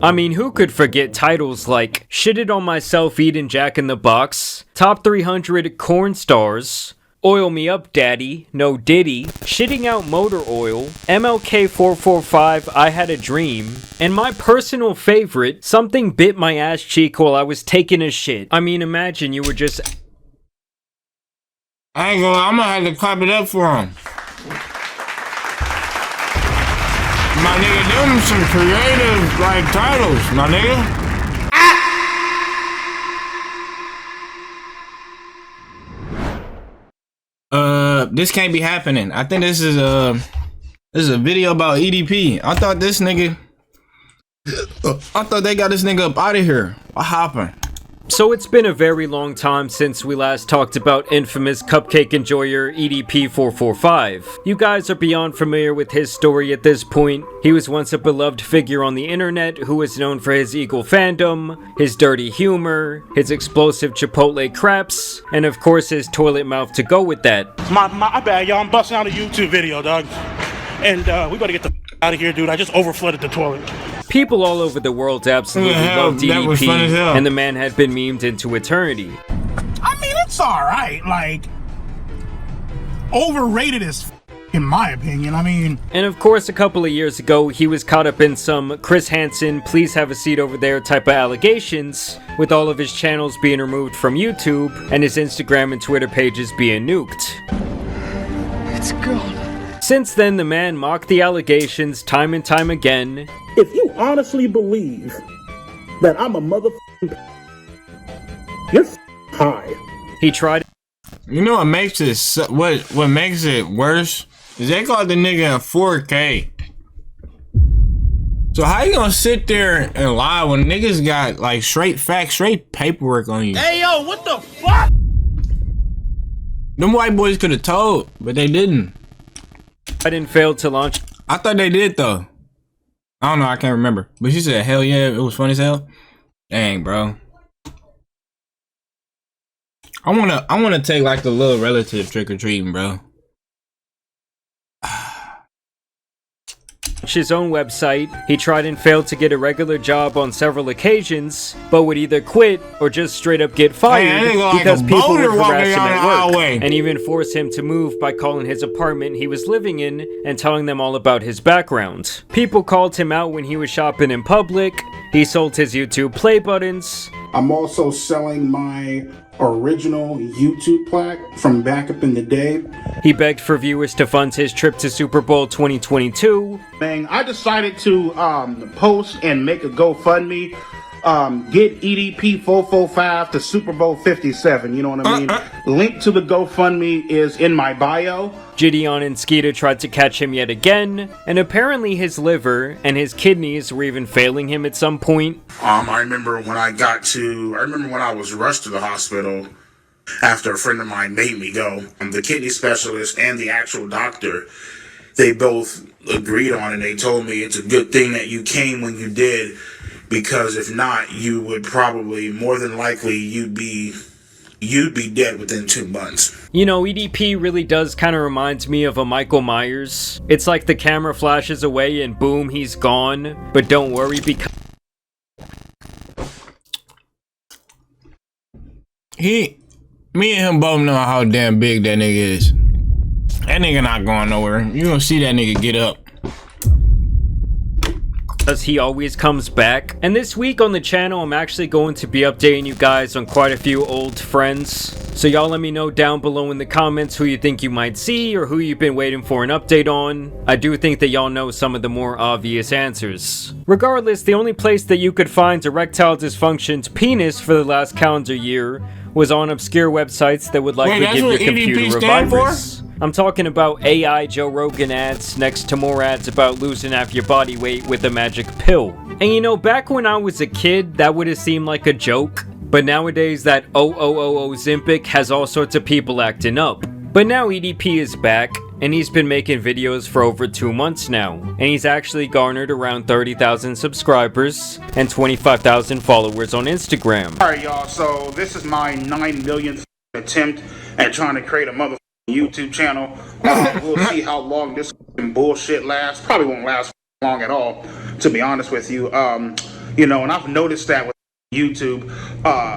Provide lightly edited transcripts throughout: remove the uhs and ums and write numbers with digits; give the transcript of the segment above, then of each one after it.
I mean, who could forget titles like Shitted on Myself Eating Jack in the Box, Top 300 Corn Stars, Oil Me Up Daddy, No Diddy, Shitting Out Motor Oil, MLK 445 I Had a Dream, and my personal favorite, Something Bit My Ass Cheek While I Was Taking a Shit. I mean, imagine you were just... I ain't gonna lie, I'm gonna have to clap it up for him. My nigga, them some creative, like, titles, my nigga. This can't be happening. I think this is a video about EDP. I thought this nigga, I thought they got this nigga up out of here. What happened? So it's been a very long time since we last talked about infamous cupcake enjoyer EDP445. You guys are beyond familiar with his story at this point. He was once a beloved figure on the internet who was known for his Eagle fandom, his dirty humor, his explosive Chipotle craps, and of course his toilet mouth to go with that. My bad, y'all. I'm busting out a YouTube video, dog. And we gotta get the out of here, dude. I just overflooded the toilet. People all over the world absolutely loved EDP, and the man had been memed into eternity. I mean, it's alright, like, overrated as in my opinion, I mean. And of course, a couple of years ago, he was caught up in some Chris Hansen, please have a seat over there type of allegations, with all of his channels being removed from YouTube, and his Instagram and Twitter pages being nuked. It's gone. Since then, the man mocked the allegations time and time again. If you honestly believe that I'm a motherfucking, you're high. He tried. You know what makes it what makes it worse is they called the nigga in 4K. So how you gonna sit there and lie when niggas got like straight facts, straight paperwork on you? Hey yo, what the fuck? Them white boys could have told, but they didn't. I didn't fail to launch. I thought they did though. I don't know, I can't remember. But she said, hell yeah, it was funny as hell. Dang, bro. I wanna take like the little relative trick-or-treating, bro. His own website. He tried and failed to get a regular job on several occasions, but would either quit or just straight up get fired because people would harass him at work and even force him to move by calling his apartment he was living in and telling them all about his background. People called him out when he was shopping in public. He sold his YouTube play buttons. I'm also selling my original YouTube plaque from back up in the day. He begged for viewers to fund his trip to Super Bowl 2022. I decided to post and make a GoFundMe. Get EDP 445 to Super Bowl 57, you know what I mean? Link to the GoFundMe is in my bio. Gideon and Skeeter tried to catch him yet again, and apparently his liver and his kidneys were even failing him at some point. I remember when I was rushed to the hospital after a friend of mine made me go. The kidney specialist and the actual doctor, they both agreed on it. They told me it's a good thing that you came when you did, because if not, you would probably, more than likely, you'd be dead within 2 months. You know, EDP really does kind of reminds me of a Michael Myers. It's like the camera flashes away and boom, he's gone. But don't worry, because me and him both know how damn big that nigga is. That nigga not going nowhere. You gonna see that nigga get up. he always comes back. And this week on the channel, I'm actually going to be updating you guys on quite a few old friends. So y'all let me know down below in the comments who you think you might see or who you've been waiting for an update on. I do think that y'all know some of the more obvious answers. Regardless, the only place that you could find erectile dysfunction's penis for the last calendar year was on obscure websites that would likely give your computer a virus. I'm talking about AI Joe Rogan ads next to more ads about losing half your body weight with a magic pill. And you know, back when I was a kid, that would have seemed like a joke. But nowadays, that Ozempic has all sorts of people acting up. But now EDP is back, and he's been making videos for over 2 months now. And he's actually garnered around 30,000 subscribers and 25,000 followers on Instagram. Alright y'all, so this is my 9 millionth attempt at trying to create a motherfucking YouTube channel. We'll see how long this bullshit lasts. Probably won't last long at all, to be honest with you. You know, and I've noticed that with YouTube,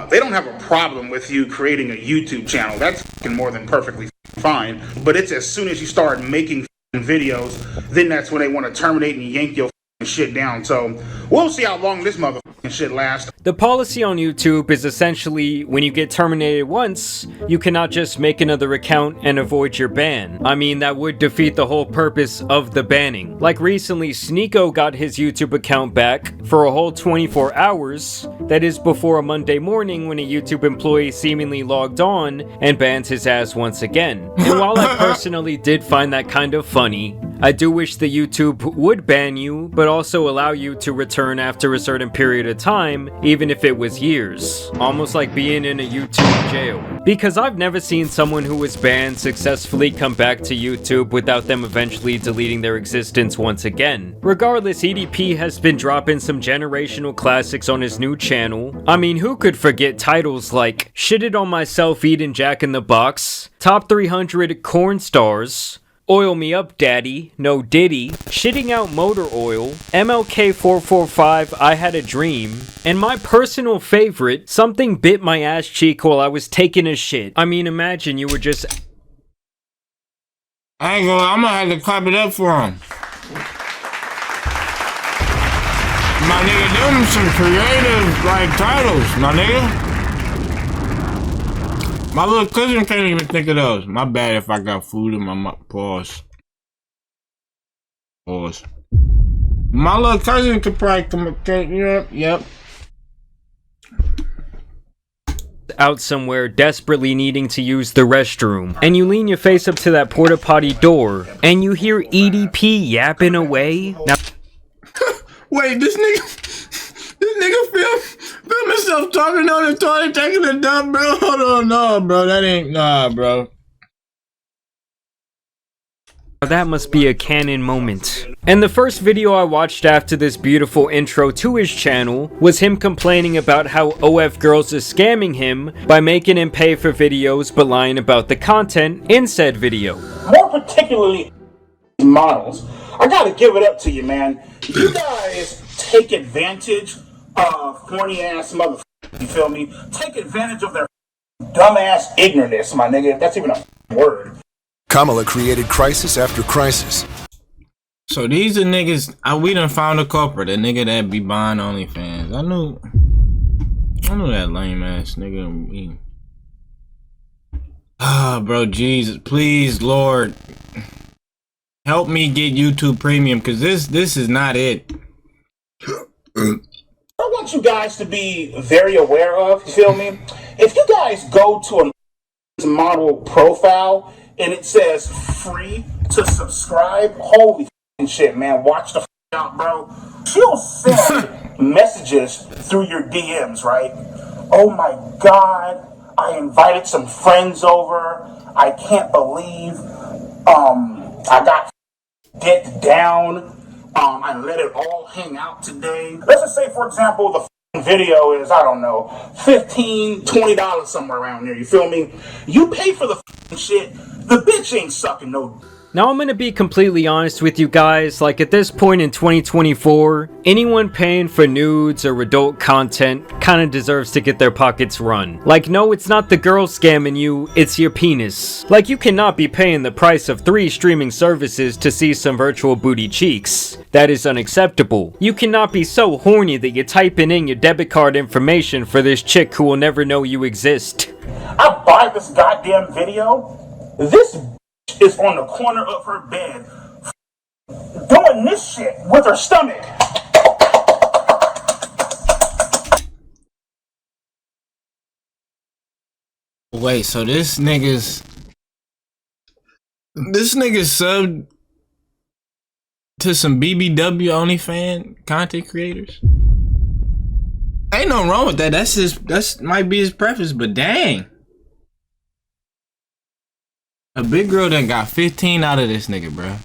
they don't have a problem with you creating a YouTube channel. That's more than perfectly fine. But it's as soon as you start making videos, then that's when they want to terminate and yank your shit down. So we'll see how long this motherfucking shit lasts. The policy on YouTube is essentially when you get terminated once, you cannot just make another account and avoid your ban. I mean, that would defeat the whole purpose of the banning. Like recently, Sneeko got his YouTube account back for a whole 24 hours. That is before a Monday morning when a YouTube employee seemingly logged on and banned his ass once again. And while I personally did find that kind of funny, I do wish the YouTube would ban you, but also allow you to return after a certain period of time, even if it was years. Almost like being in a YouTube jail. Because I've never seen someone who was banned successfully come back to YouTube without them eventually deleting their existence once again. Regardless, EDP has been dropping some generational classics on his new channel. I mean, who could forget titles like Shitted on Myself Eating Jack in the Box, Top 300 Corn Stars, Oil Me Up Daddy, No Diddy, Shitting Out Motor Oil, MLK 445 I Had a Dream, and my personal favorite, Something Bit My Ass Cheek While I Was Taking a Shit. I mean, imagine you were just... I'm gonna have to clap it up for him. My nigga, them some creative, like, titles, my nigga. My little cousin can't even think of those. My bad if I got food in my mouth. Pause. My little cousin could probably come up. Yep. Out somewhere desperately needing to use the restroom, and you lean your face up to that porta potty door, and you hear EDP yapping away. Now, wait, this nigga film himself talking on the toilet, taking a dump, bro. Hold on, no, bro, that ain't, nah, bro. that must be a canon moment. And the first video I watched after this beautiful intro to his channel was him complaining about how OF girls is scamming him by making him pay for videos but lying about the content in said video. More particularly, models. I gotta give it up to you, man. You guys take advantage of horny ass motherfuckers. You feel me? Take advantage of their dumbass ignorance, my nigga. If that's even a word. Kamala created crisis after crisis. So these are niggas. We done found a culprit. A nigga that be buying OnlyFans. I knew that lame ass nigga. Bro, Jesus, please, Lord, help me get YouTube Premium, cause this is not it. I want you guys to be very aware of. You feel me? If you guys go to a model profile and it says free to subscribe, holy shit, man, watch the out, bro. She'll send messages through your DMs, right? Oh my God, I invited some friends over. I can't believe I got dipped down. I let it all hang out today. Let's just say, for example, the video is, I don't know, $15, $20 somewhere around there. You feel me? You pay for the shit. The bitch ain't sucking no. Now I'm gonna be completely honest with you guys, like at this point in 2024, anyone paying for nudes or adult content kinda deserves to get their pockets run. Like, no, it's not the girl scamming you, it's your penis. Like, you cannot be paying the price of 3 streaming services to see some virtual booty cheeks. That is unacceptable. You cannot be so horny that you're typing in your debit card information for this chick who will never know you exist. I buy this goddamn video. This is on the corner of her bed doing this shit with her stomach. Wait, so this nigga's subbed to some BBW OnlyFans content creators? Ain't nothing wrong with that. That's might be his preference, but dang. A big girl done got 15 out of this nigga, bro.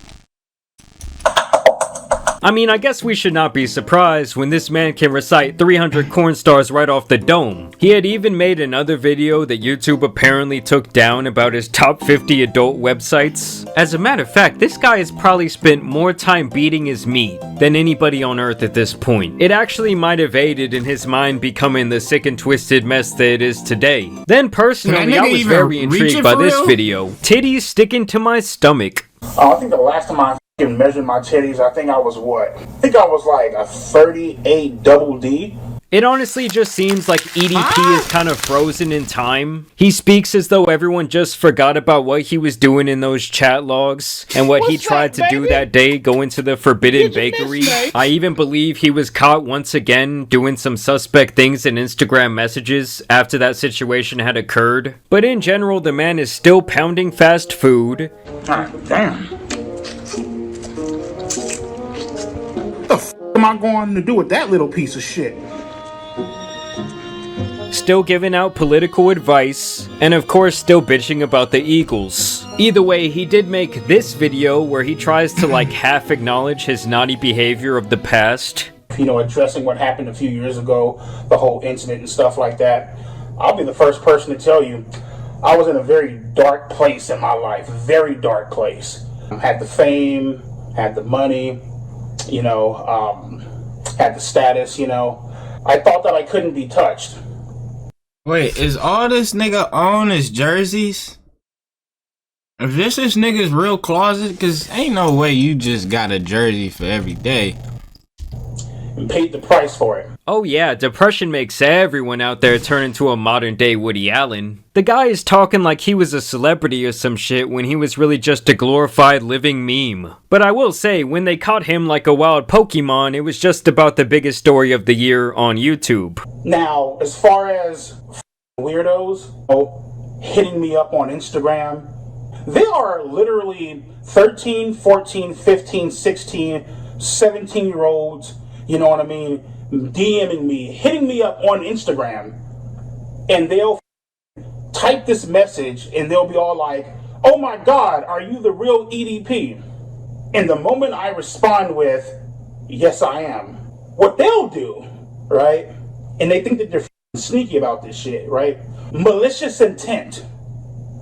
I mean, I guess we should not be surprised when this man can recite 300 corn stars right off the dome. He had even made another video that YouTube apparently took down about his top 50 adult websites. As a matter of fact, this guy has probably spent more time beating his meat than anybody on earth at this point. It actually might have aided in his mind becoming the sick and twisted mess that it is today. Then personally, I was very intrigued by this video. Titties sticking to my stomach. I think the last time I measured my titties, I think I was what? I think I was like a 38 double D. It honestly just seems like EDP is kind of frozen in time. He speaks as though everyone just forgot about what he was doing in those chat logs and what he tried to do that day, going to the Forbidden Bakery. I even believe he was caught once again doing some suspect things in Instagram messages after that situation had occurred. But in general, the man is still pounding fast food. God damn. What the f am I going to do with that little piece of shit? Still giving out political advice, and of course still bitching about the Eagles. Either way, he did make this video where he tries to like half acknowledge his naughty behavior of the past. You know, addressing what happened a few years ago, the whole incident and stuff like that. I'll be the first person to tell you, I was in a very dark place in my life, very dark place. Had the fame, had the money, you know, had the status, you know. I thought that I couldn't be touched. Wait, is all this nigga own his jerseys? If this nigga's real closet, cause ain't no way you just got a jersey for every day. And paid the price for it. Oh yeah, depression makes everyone out there turn into a modern day Woody Allen. The guy is talking like he was a celebrity or some shit when he was really just a glorified living meme. But I will say, when they caught him like a wild Pokemon, it was just about the biggest story of the year on YouTube. Now, as far as weirdos hitting me up on Instagram, there are literally 13, 14, 15, 16, 17-year-olds, you know what I mean, DMing me, hitting me up on Instagram, and they'll type this message and they'll be all like, "Oh my God, are you the real EDP?" And the moment I respond with, "Yes, I am," what they'll do, right? And they think that they're sneaky about this shit, right? Malicious intent.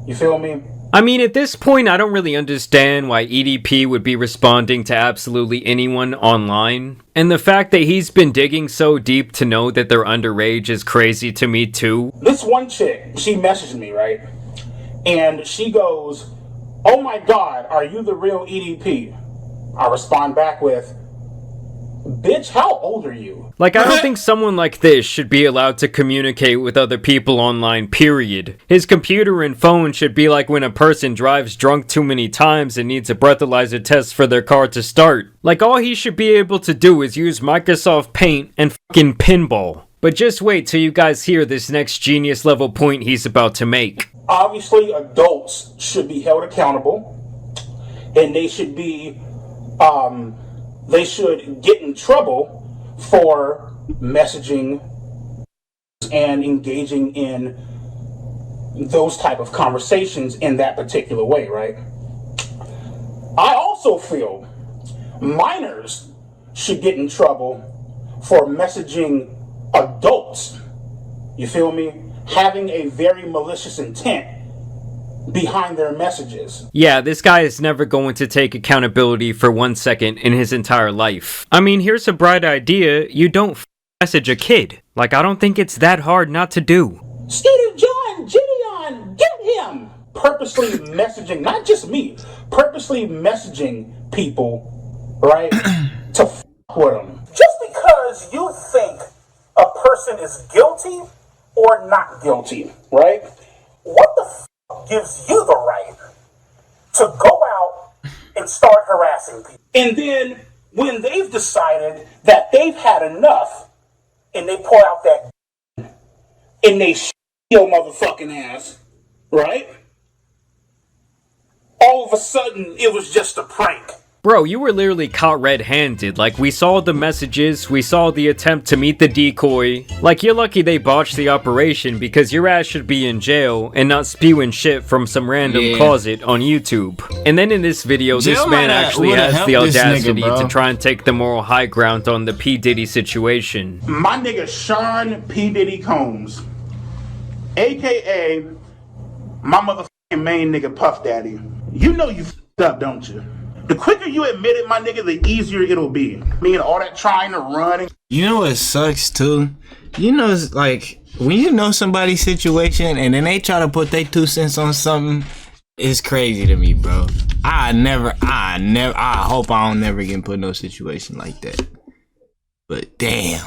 You feel me? I mean, at this point, I don't really understand why EDP would be responding to absolutely anyone online. And the fact that he's been digging so deep to know that they're underage is crazy to me too. This one chick, she messaged me, right? And she goes, "Oh my God, are you the real EDP?" I respond back with, "Bitch, how old are you?" Like, I don't think someone like this should be allowed to communicate with other people online, period. His computer and phone should be like when a person drives drunk too many times and needs a breathalyzer test for their car to start. Like, all he should be able to do is use Microsoft Paint and fucking pinball. But just wait till you guys hear this next genius level point he's about to make. Obviously, adults should be held accountable, and they should be, they should get in trouble for messaging and engaging in those type of conversations in that particular way, right? I also feel minors should get in trouble for messaging adults. You feel me? Having a very malicious intent behind their messages. Yeah, this guy is never going to take accountability for 1 second in his entire life. I mean, here's a bright idea. You don't message a kid. Like, I don't think it's that hard not to do. Skeeter John, Gideon, get him! Purposely messaging, not just me, purposely messaging people, right, to f*** with them. Just because you think a person is guilty or not guilty, right? What the f*** gives you the right to go out and start harassing people? And then when they've decided that they've had enough and they pull out that and they your motherfucking ass, right? All of a sudden it was just a prank. Bro, you were literally caught red-handed. Like, we saw the messages, we saw the attempt to meet the decoy. Like, you're lucky they botched the operation because your ass should be in jail and not spewing shit from some random closet on YouTube. And then in this video, this man actually has the audacity to try and take the moral high ground on the P. Diddy situation. My nigga Sean P. Diddy Combs, aka my motherfucking main nigga Puff Daddy. You know you f***ed up, don't you? The quicker you admit it, my nigga, the easier it'll be. Me and all that trying to run. And you know what sucks too? You know, it's like when you know somebody's situation and then they try to put their 2 cents on something, it's crazy to me, bro. I hope I don't never get put in no situation like that. But damn.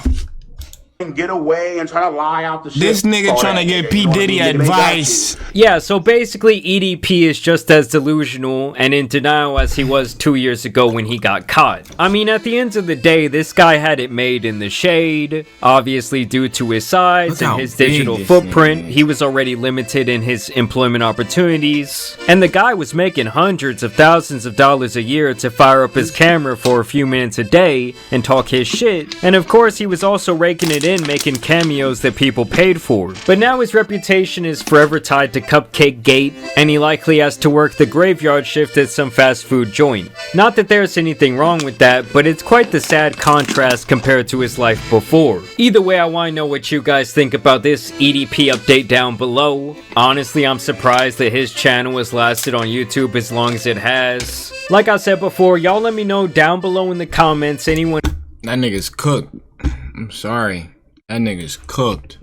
Get away and try to lie out the shit. This nigga trying to get P. Diddy advice. Yeah, so basically EDP is just as delusional and in denial as he was 2 years ago when he got caught. I mean, at the end of the day, this guy had it made in the shade. Obviously, due to his size and his digital footprint, he was already limited in his employment opportunities. And the guy was making hundreds of thousands of dollars a year to fire up his camera for a few minutes a day and talk his shit. And of course, he was also raking it in making cameos that people paid for. But now his reputation is forever tied to Cupcake Gate, and he likely has to work the graveyard shift at some fast food joint. Not that there's anything wrong with that, but it's quite the sad contrast compared to his life before. Either way, I want to know what you guys think about this EDP update down below. Honestly, I'm surprised that his channel has lasted on YouTube as long as it has. Like I said before, y'all let me know down below in the comments anyone. That nigga's cooked. I'm sorry. That nigga's cooked.